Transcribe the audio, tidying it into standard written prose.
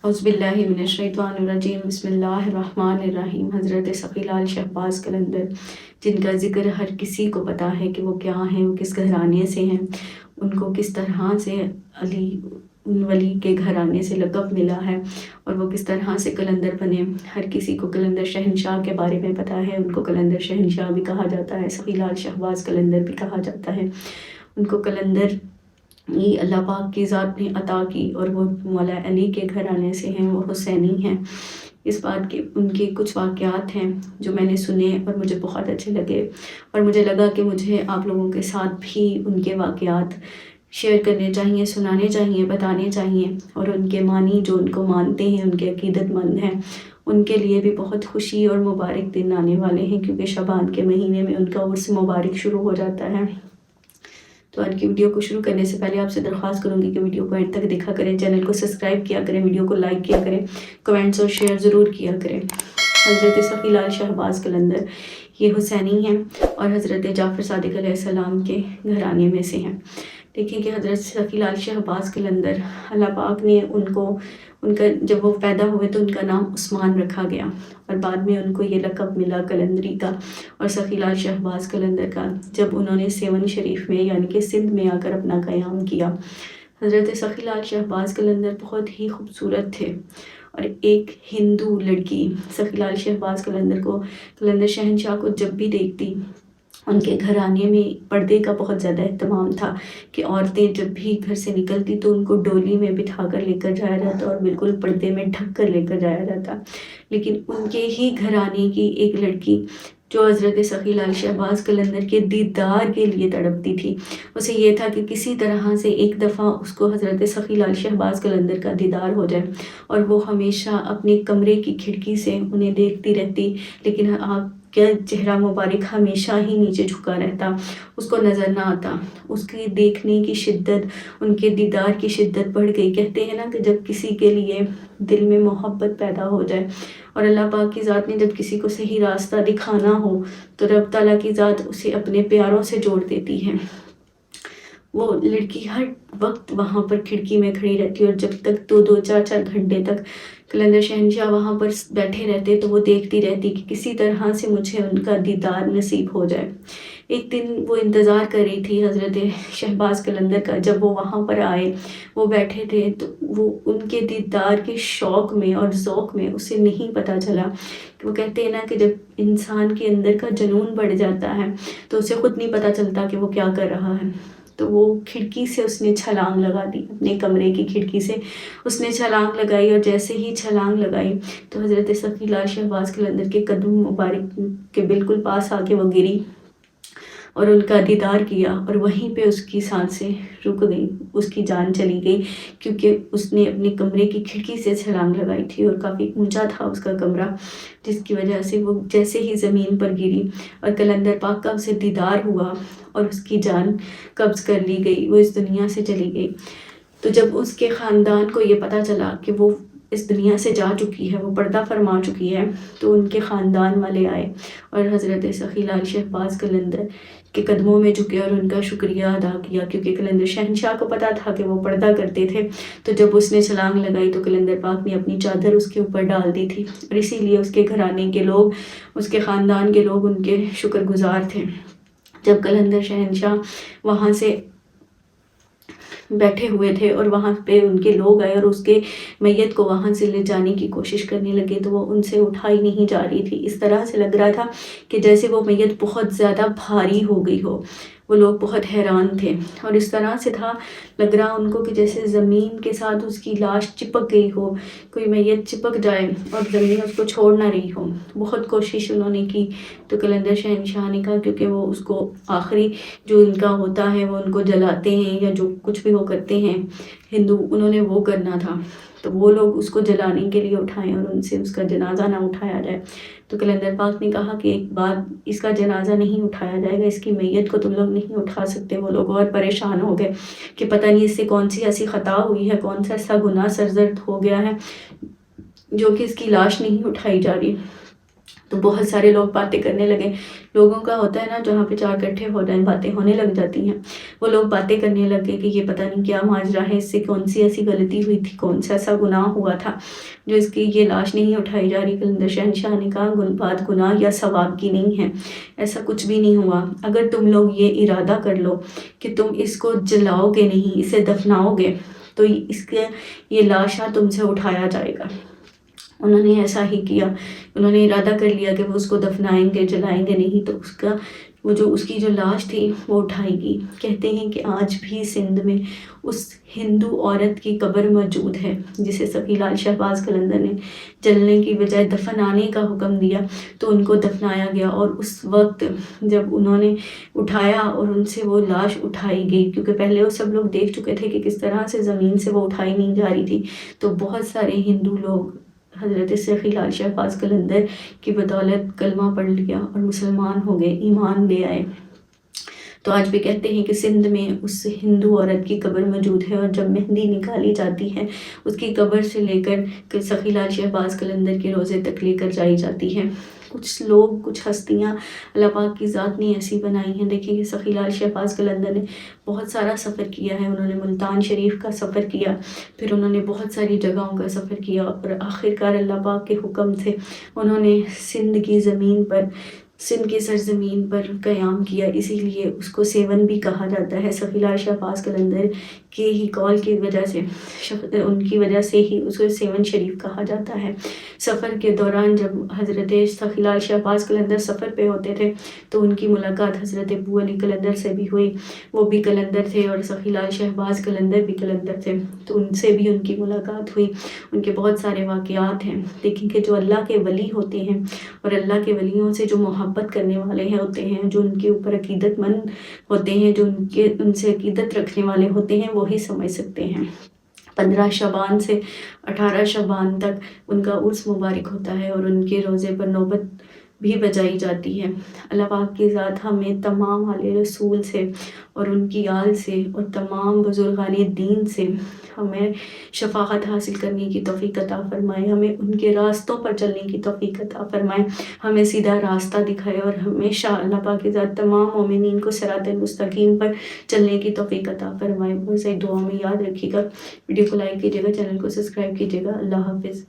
اعوذباللہ من الشیطان الرجیم، بسم اللہ الرحمن الرحیم۔ حضرت سخی لال شہباز قلندر، جن کا ذکر ہر کسی کو پتہ ہے کہ وہ کیا ہیں، وہ کس گھرانے سے ہیں، ان کو کس طرح سے علی ولی کے گھرانے سے لقب ملا ہے اور وہ کس طرح سے قلندر بنے۔ ہر کسی کو قلندر شہنشاہ کے بارے میں پتہ ہے، ان کو قلندر شہنشاہ بھی کہا جاتا ہے، سخی لال شہباز قلندر بھی کہا جاتا ہے۔ ان کو قلندر یہ اللہ پاک کی ذات نے عطا کی اور وہ مولا علی کے گھرانے سے ہیں، وہ حسینی ہیں۔ اس بات کے ان کے کچھ واقعات ہیں جو میں نے سنے اور مجھے بہت اچھے لگے، اور مجھے لگا کہ مجھے آپ لوگوں کے ساتھ بھی ان کے واقعات شیئر کرنے چاہیے، سنانے چاہیے، بتانے چاہیے، اور ان کے معنی جو ان کو مانتے ہیں، ان کے عقیدت مند ہیں، ان کے لیے بھی بہت خوشی اور مبارک دن آنے والے ہیں، کیونکہ شعبان کے مہینے میں ان کا عرس مبارک شروع ہو جاتا ہے۔ تو آج کی ویڈیو کو شروع کرنے سے پہلے آپ سے درخواست کروں گی کہ ویڈیو کو اینڈ تک دیکھا کریں، چینل کو سبسکرائب کیا کریں، ویڈیو کو لائک کیا کریں، کمنٹس اور شیئر ضرور کیا کریں۔ حضرت سخی لال شہباز قلندر یہ حسینی ہیں اور حضرت جعفر صادق علیہ السلام کے گھرانے میں سے ہیں۔ دیکھیں کہ حضرت سخی لال شہباز قلندر، اللہ پاک نے ان کا جب وہ پیدا ہوئے تو ان کا نام عثمان رکھا گیا، اور بعد میں ان کو یہ لقب ملا قلندری کا اور سخی لال شہباز قلندر کا، جب انہوں نے سیون شریف میں یعنی کہ سندھ میں آ کر اپنا قیام کیا۔ حضرت سخی لال شہباز قلندر بہت ہی خوبصورت تھے، اور ایک ہندو لڑکی سخی لال شہباز قلندر کو، قلندر شہنشاہ کو جب بھی دیکھتی، ان کے گھرانے میں پردے کا بہت زیادہ اہتمام تھا کہ عورتیں جب بھی گھر سے نکلتی تو ان کو ڈولی میں بٹھا کر لے کر جایا جاتا اور بالکل پردے میں ڈھک کر لے کر جایا جاتا۔ لیکن ان کے ہی گھرانے کی ایک لڑکی جو حضرت سخی لال شہباز قلندر کے دیدار کے لیے تڑپتی تھی، اسے یہ تھا کہ کسی طرح سے ایک دفعہ اس کو حضرت سخی لال شہباز قلندر کا دیدار ہو جائے، اور وہ ہمیشہ اپنے کمرے کی کھڑکی سے انہیں دیکھتی رہتی، لیکن آپ کا چہرہ مبارک ہمیشہ ہی نیچے جھکا رہتا، اس کو نظر نہ آتا۔ اس کی دیکھنے کی شدت، ان کے دیدار کی شدت بڑھ گئی۔ کہتے ہیں نا کہ جب کسی کے لیے دل میں محبت پیدا ہو جائے اور اللہ پاک کی ذات نے جب کسی کو صحیح راستہ دکھانا ہو تو رب تعالیٰ کی ذات اسے اپنے پیاروں سے جوڑ دیتی ہے۔ وہ لڑکی ہر وقت وہاں پر کھڑکی میں کھڑی رہتی، اور جب تک دو چار گھنٹے تک قلندر شہنشاہ وہاں پر بیٹھے رہتے تو وہ دیکھتی رہتی کہ کسی طرح سے مجھے ان کا دیدار نصیب ہو جائے۔ ایک دن وہ انتظار کر رہی تھی حضرت شہباز قلندر کا، جب وہ وہاں پر آئے، وہ بیٹھے تھے، تو وہ ان کے دیدار کے شوق میں اور ذوق میں اسے نہیں پتہ چلا کہ وہ کہتے ہیں نا کہ جب انسان کے اندر کا جنون بڑھ جاتا ہے تو اسے خود نہیں پتہ چلتا کہ وہ کیا کر رہا ہے۔ تو وہ کھڑکی سے اس نے چھلانگ لگا دی، اپنے کمرے کی کھڑکی سے اس نے چھلانگ لگائی، اور جیسے ہی چھلانگ لگائی تو حضرت سخی لال شہباز قلندر کے قدم مبارک کے بالکل پاس آ کے وہ گری اور ان کا دیدار کیا، اور وہیں پہ اس کی سانسیں رک گئیں، اس کی جان چلی گئی، کیونکہ اس نے اپنے کمرے کی کھڑکی سے چھلانگ لگائی تھی، اور کافی اونچا تھا اس کا کمرہ، جس کی وجہ سے وہ جیسے ہی زمین پر گری اور قلندر پاک کا اسے دیدار ہوا اور اس کی جان قبض کر لی گئی، وہ اس دنیا سے چلی گئی۔ تو جب اس کے خاندان کو یہ پتہ چلا کہ وہ اس دنیا سے جا چکی ہے، وہ پردہ فرما چکی ہے، تو ان کے خاندان والے آئے اور حضرت سخی لال شہباز قلندر کے قدموں میں جھکے اور ان کا شکریہ ادا کیا، کیونکہ قلندر شہنشاہ کو پتہ تھا کہ وہ پردہ کرتے تھے۔ تو جب اس نے چھلانگ لگائی تو قلندر پاک نے اپنی چادر اس کے اوپر ڈال دی تھی، اور اسی لیے اس کے گھرانے کے لوگ، اس کے خاندان کے لوگ ان کے شکر گزار تھے۔ جب قلندر شہنشاہ وہاں سے بیٹھے ہوئے تھے اور وہاں پہ ان کے لوگ آئے اور اس کے میت کو وہاں سے لے جانے کی کوشش کرنے لگے، تو وہ ان سے اٹھائی نہیں جا رہی تھی۔ اس طرح سے لگ رہا تھا کہ جیسے وہ میت بہت زیادہ بھاری ہو گئی ہو۔ وہ لوگ بہت حیران تھے، اور اس طرح سے تھا لگ رہا ان کو کہ جیسے زمین کے ساتھ اس کی لاش چپک گئی ہو، کوئی میت چپک جائے اور زمین اس کو چھوڑ نہ رہی ہو۔ بہت کوشش انہوں نے کی، تو قلندر شہنشاہ نے کہا، کیونکہ وہ اس کو آخری جو ان کا ہوتا ہے وہ ان کو جلاتے ہیں یا جو کچھ بھی وہ کرتے ہیں ہندو، انہوں نے وہ کرنا تھا، تو وہ لوگ اس کو جلانے کے لیے اٹھائیں اور ان سے اس کا جنازہ نہ اٹھایا جائے۔ تو قلندر پاک نے کہا کہ ایک بات، اس کا جنازہ نہیں اٹھایا جائے گا، اس کی میت کو تم لوگ نہیں اٹھا سکتے۔ وہ لوگ اور پریشان ہو گئے کہ پتہ نہیں اس سے کون سی ایسی خطا ہوئی ہے، کون سا ایسا گناہ سرزد ہو گیا ہے جو کہ اس کی لاش نہیں اٹھائی جا رہی۔ تو بہت سارے لوگ باتیں کرنے لگے. لوگوں کا ہوتا ہے نا جہاں پہ چار اکٹھے ہو جائیں باتیں ہونے لگ جاتی ہیں. وہ لوگ باتیں کرنے لگے کہ یہ پتہ نہیں کیا ماجرا ہے، اس سے کون سی ایسی غلطی ہوئی تھی، کون سا ایسا گناہ ہوا تھا جو اس کی یہ لاش نہیں اٹھائی جا رہی. قلندر شہنشاہ نے کہا بات گناہ یا ثواب کی نہیں ہے، ایسا کچھ بھی نہیں ہوا. اگر تم لوگ یہ ارادہ کر لو کہ تم اس کو جلاؤ گے نہیں، اسے دفناؤ گے، تو اس کے یہ لاشا تم سے اٹھایا جائے گا. انہوں نے ایسا ہی کیا. انہوں نے ارادہ کر لیا کہ وہ اس کو دفنائیں گے، جلائیں گے نہیں، تو اس کی جو لاش تھی وہ اٹھائی گئی. کہتے ہیں کہ آج بھی سندھ میں اس ہندو عورت کی قبر موجود ہے جسے سخی لال شہباز قلندر نے جلنے کی بجائے دفنانے کا حکم دیا. تو ان کو دفنایا گیا، اور اس وقت جب انہوں نے اٹھایا اور ان سے وہ لاش اٹھائی گئی، کیونکہ پہلے وہ سب لوگ دیکھ چکے تھے کہ کس طرح سے زمین سے وہ اٹھائی نہیں جا رہی تھی، تو بہت سارے ہندو لوگ حضرت سخی لال شہباز قلندر کی بدولت کلمہ پڑھ لیا اور مسلمان ہو گئے، ایمان لے آئے. تو آج بھی کہتے ہیں کہ سندھ میں اس ہندو عورت کی قبر موجود ہے، اور جب مہندی نکالی جاتی ہے اس کی قبر سے لے کر سخی لال شہباز قلندر کے روضے تک لے کر جائی جاتی ہے. کچھ لوگ، کچھ ہستیاں اللہ پاک کی ذات نے ایسی بنائی ہیں. دیکھیں کہ سخی لال شہباز قلندر نے بہت سارا سفر کیا ہے. انہوں نے ملتان شریف کا سفر کیا، پھر انہوں نے بہت ساری جگہوں کا سفر کیا، اور آخرکار اللہ پاک کے حکم سے انہوں نے سندھ کی زمین پر، سندھ کی سرزمین پر قیام کیا. اسی لیے اس کو سیون بھی کہا جاتا ہے. سخی لال شہباز قلندر کے ہی قول کی وجہ سے، ان کی وجہ سے ہی اس کو سیون شریف کہا جاتا ہے. سفر کے دوران جب حضرت سخی لال شہباز قلندر سفر پہ ہوتے تھے تو ان کی ملاقات حضرت ابو علی قلندر سے بھی ہوئی. وہ بھی قلندر تھے اور سخی لال شہباز قلندر بھی قلندر تھے، تو ان سے بھی ان کی ملاقات ہوئی. ان کے بہت سارے واقعات ہیں. دیکھیں کہ جو اللہ کے ولی ہوتے ہیں اور اللہ کے ولیوں سے جو محبت کرنے والے ہوتے ہیں، جو ان کے اوپر عقیدت مند ہوتے ہیں، جو ان سے عقیدت رکھنے والے ہوتے ہیں، وہی سمجھ سکتے ہیں. 15 شعبان سے 18 شعبان تک ان کا عرس مبارک ہوتا ہے، اور ان کے روزے پر نوبت بھی بجائی جاتی ہے. اللہ پاک کی ذات ہمیں تمام آل رسول سے اور ان کی آل سے اور تمام بزرگان دین سے ہمیں شفاعت حاصل کرنے کی توفیق عطا فرمائے. ہمیں ان کے راستوں پر چلنے کی توفیق عطا فرمائے. ہمیں سیدھا راستہ دکھائے، اور ہمیشہ اللہ پاک کی ذات تمام مومنین کو صراط المستقیم پر چلنے کی توفیق عطا فرمائے. بہت ساری دعاؤں میں یاد رکھیے گا. ویڈیو کو لائک کیجیے گا، چینل کو سبسکرائب کیجیے گا. اللہ حافظ.